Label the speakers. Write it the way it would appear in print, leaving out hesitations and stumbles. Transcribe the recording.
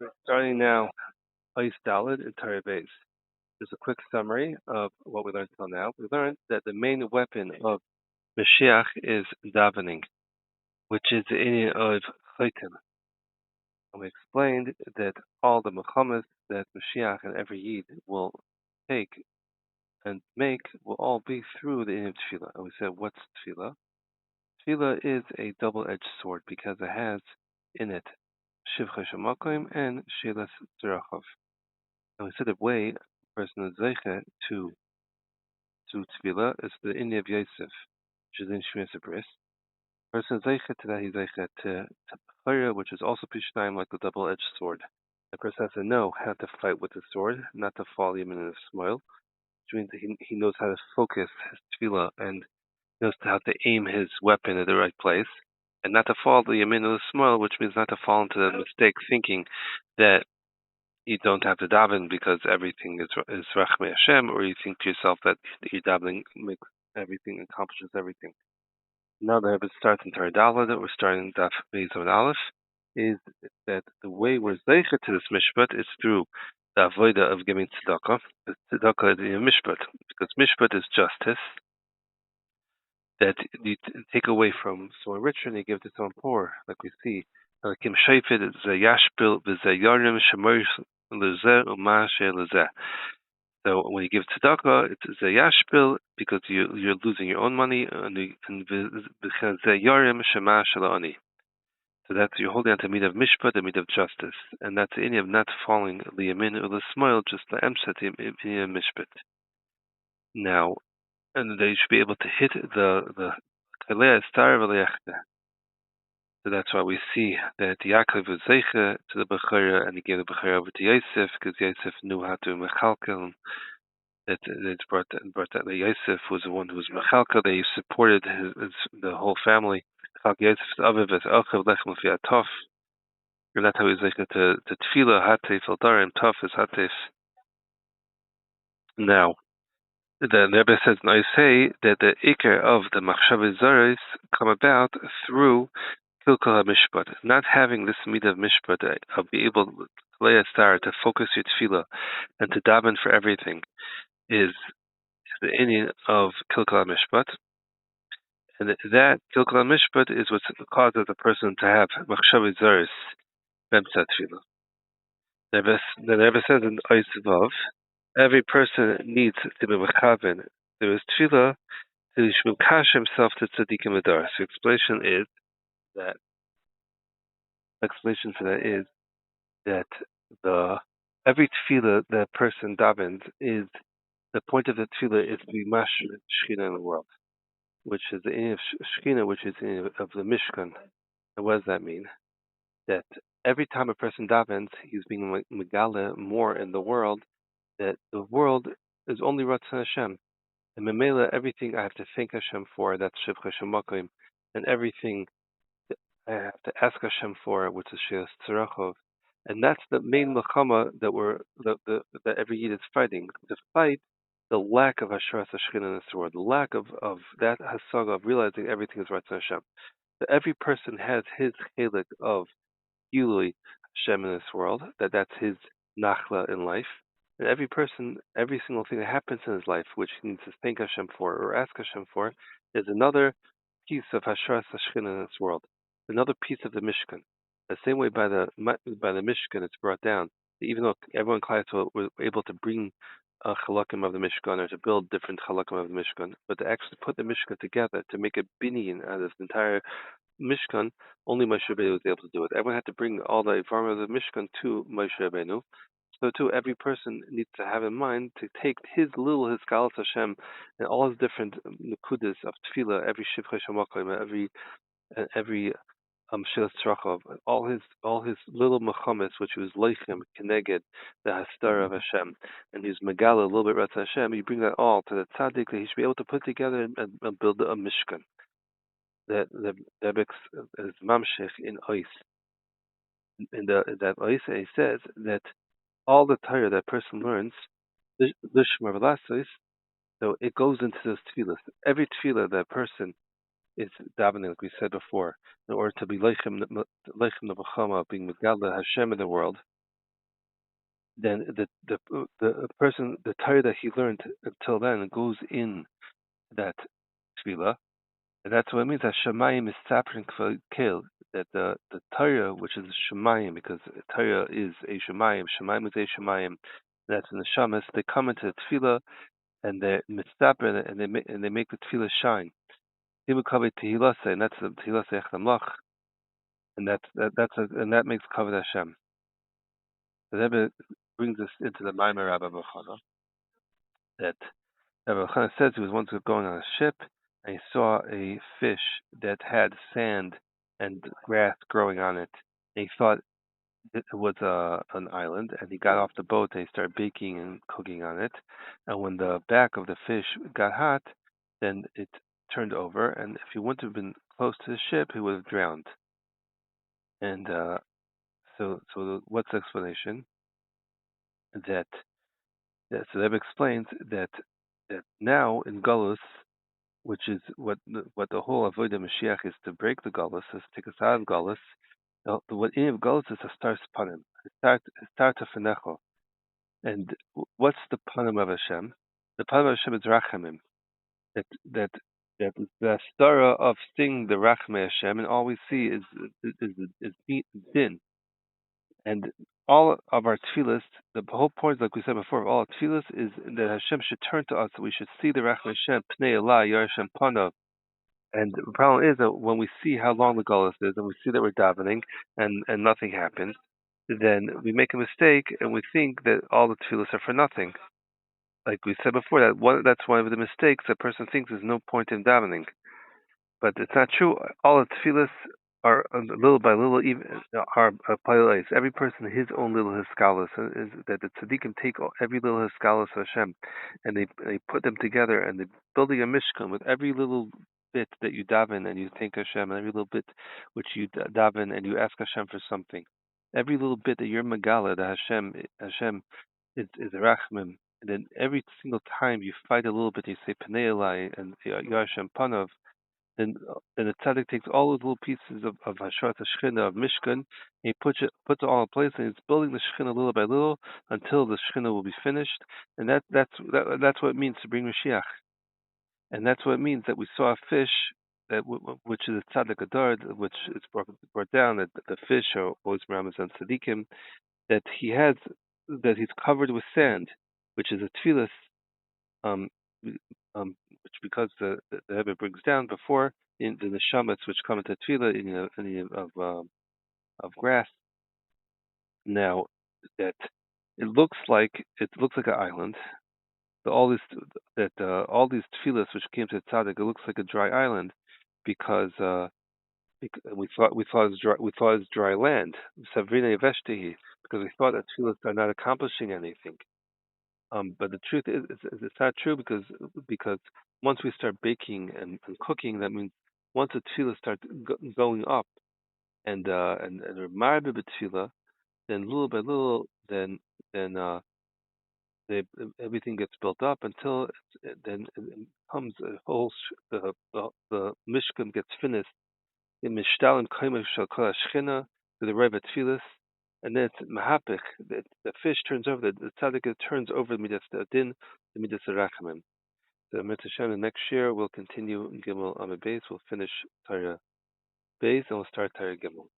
Speaker 1: We're starting now, Ice Dalid and Torah Base. Just a quick summary of what we learned until now. We learned that the main weapon of Mashiach is davening, which is the Indian of Chaitim. And we explained that all the mechamas that Mashiach and every Yid will take and make will all be through the Indian of Tefillah. And we said, what's Tefillah? Tefillah is a double-edged sword because it has in it Shivcha Shemakim and Shelas Zerachov. And we said the way a person is zeicha to tefillah is the India of Yosef, which is in Shmiras Bris. Person is zeicha to that, he's zeicha to Bechira, which is also Pishnayim, like the double-edged sword. The person has to know how to fight with the sword, not to fall even in a smile, which means that he knows how to focus his tefillah and knows how to aim his weapon at the right place, and not to fall the yamin or the smile, which means not to fall into the mistake thinking that you don't have to daven because everything is Rachmei Hashem, or you think to yourself that your davening makes everything, accomplishes everything. Now that it starts in Torah Daled, we're starting Daf Beis Amud Aleph, is that the way we're zeicha to this mishpat is through the avodah of giving tzedakah. The tzedakah is in mishpat, because mishpat is justice that you take away from someone richer and you give to someone poor, like we see. Kim Shafid is a yashpil v'zayarim shemosh lezeh u'ma she'lezeh. So when you give tzedakah, it's a yashpil because you're losing your own money, and because zayarim shema shalani. So that's you're holding on to mid of mishpat, the mid of justice, and that's the idea of not falling liyamin or the smile, just the emset in mishpat. Now, and they should be able to hit the kalei star v'leachta. So that's why we see that Yaakov was zeicha to the Bechira, and he gave the Bechira over to Yosef, because Yosef knew how to mechalkel. That brought that Yosef was the one who was mechalkel. They supported the whole family. Yosef's aviv as achav lechem l'fi atov, and that's how he was zeicha to tefillah hatef al darim tov is hatef. Now, the Rebbe says in Isay that the ikar of the machshavah zaros come about through Kilkal HaMishpat, not having this midah of mishpat, of being able to lay a star, to focus your tefillah, and to daven for everything, is the Indian of Kilkal HaMishpat. And that Kilkal HaMishpat is what causes a person to have machshavah zaros b'emtzat tefillah. The Rebbe says in Ois Vav, every person needs to be mechaven through his tefillah to shmikash himself to tzaddikim adar. So explanation for that is that every tefillah that a person davens is the point of the tefillah is to be mashur Shekhinah in the world, which is the inyan of Shekhinah, which is the of the Mishkan. And what does that mean? That every time a person davens, he's being megala more in the world. That the world is only Ratzon Hashem, and Memela, everything I have to thank Hashem for, that's Shivcha Shemakim, and everything I have to ask Hashem for, which is Shelas Tzarachov. And that's the main milchama that every Yid is fighting. To fight the lack of Hasharas Hashchin in this world, the lack of that hasaga of realizing everything is Ratzon Hashem. That every person has his chelik of Yului Hashem in this world, that's his nachla in life. And every person, every single thing that happens in his life, which he needs to thank Hashem for or ask Hashem for, is another piece of Hasharas Hashchin in this world, another piece of the Mishkan. The same way by the Mishkan it's brought down. Even though everyone in Klal was able to bring halakim of the Mishkan or to build different halakim of the Mishkan, but to actually put the Mishkan together to make a binyan out of this entire Mishkan, only Moshe Rabbeinu was able to do it. Everyone had to bring all the Ivarim of the Mishkan to Moshe Rabbeinu. So too, every person needs to have in mind to take his little Hiskalas Hashem and all his different nekudas of tefillah, every shivcha shemakim, every Shelas Tzarachov, all his little mechamis, which was leichem keneged the hastara of Hashem, and his megala a little bit Ratzon Hashem. You bring that all to the tzaddik that he should be able to put together and build a mishkan. The Rebbe is mamshech in Ois. In that Ois, he says that all the Torah that person learns, lishmar v'lasos, so it goes into those tefillahs. Every tefillah that person is davening, like we said before, in order to be leichem nevachama, being megala Hashem in the world, then the person, the Torah that he learned until then goes in that tefillah, and that's what it means that Shemayim is saprin kil, that the Torah, which is Shemayim, because Torah is a Shemayim is a Shemayim, that's in the Shamas, they come into the tefillah and they mitzaprin and they make the tefillah shine. People call it tehillah, and that's the tehillah echamlach, and that makes kavod Hashem. The Rebbe brings us into the Maimer Rabbi Bechana, that Rabbi Bechana says he was once going on a ship and he saw a fish that had sand and grass growing on it. And he thought it was an island, and he got off the boat and he started baking and cooking on it. And when the back of the fish got hot, then it turned over, and if he wouldn't have been close to the ship, he would have drowned. And so what's the explanation? That so the Rebbe explains that now in Galus, which is what the whole avodah Mashiach is, to break the Galus, is to take us out of Galus. What in of Galus is a start panim, a start to fenecho. And what's the panim of Hashem? The panim of Hashem is rachamim. That the stara of seeing the rachmei Hashem, and all we see is din. And all of our tefillas, the whole point, like we said before, of all our tefillas is that Hashem should turn to us, that we should see the rachmei Hashem, pnei Elah, Yarashem Panav. And the problem is that when we see how long the Golus is, and we see that we're davening, and nothing happens, then we make a mistake, and we think that all the tefillas are for nothing. Like we said before, that's one of the mistakes a person thinks there's no point in davening. But it's not true. All the tefillas are little by little, even are pilates. Every person his own little hiskalas. Is that the tzaddikim take every little hiskalas of Hashem, and they put them together, and they're building a mishkan with every little bit that you daven and you thank Hashem, and every little bit which you daven and you ask Hashem for something. Every little bit that you're megala, that Hashem is a rachmim. And then every single time you fight a little bit, you say Pnei Elai and Yarashem Panav. Then the tzaddik takes all those little pieces of Hasharat Shechina, of Mishkan, and he puts it all in place, and he's building the Shechina little by little until the Shechina will be finished. And that's what it means to bring Mashiach. And that's what it means that we saw a fish, which is a tzaddik adar, which is brought down, that the fish are always meramas and tzaddikim, that he's covered with sand, which is a tefillas, which because the Rebbe brings down before in the neshamas which come into tefillah of grass. Now that it looks like an island. All these tefillas which came to the tzaddik, it looks like a dry island because we thought it was dry land. Savrina Yeveshtihi, because we thought that tefillas are not accomplishing anything. But the truth is, it's not true because once we start baking and cooking, that means once the tefillah starts going up and marbe b'tefillah, then little by little, then everything gets built up until then it comes a whole the mishkan gets finished in mishtal and kaimer shel kol hashchina to the reva tefillas. And then it's mahapich. The fish turns over. The tzaddik turns over the midas din, the midas rachamim. The Mitzvah Hashem, next year we'll continue in Gimel Amid Beis. We'll finish Torah Beis and we'll start Torah Gimel.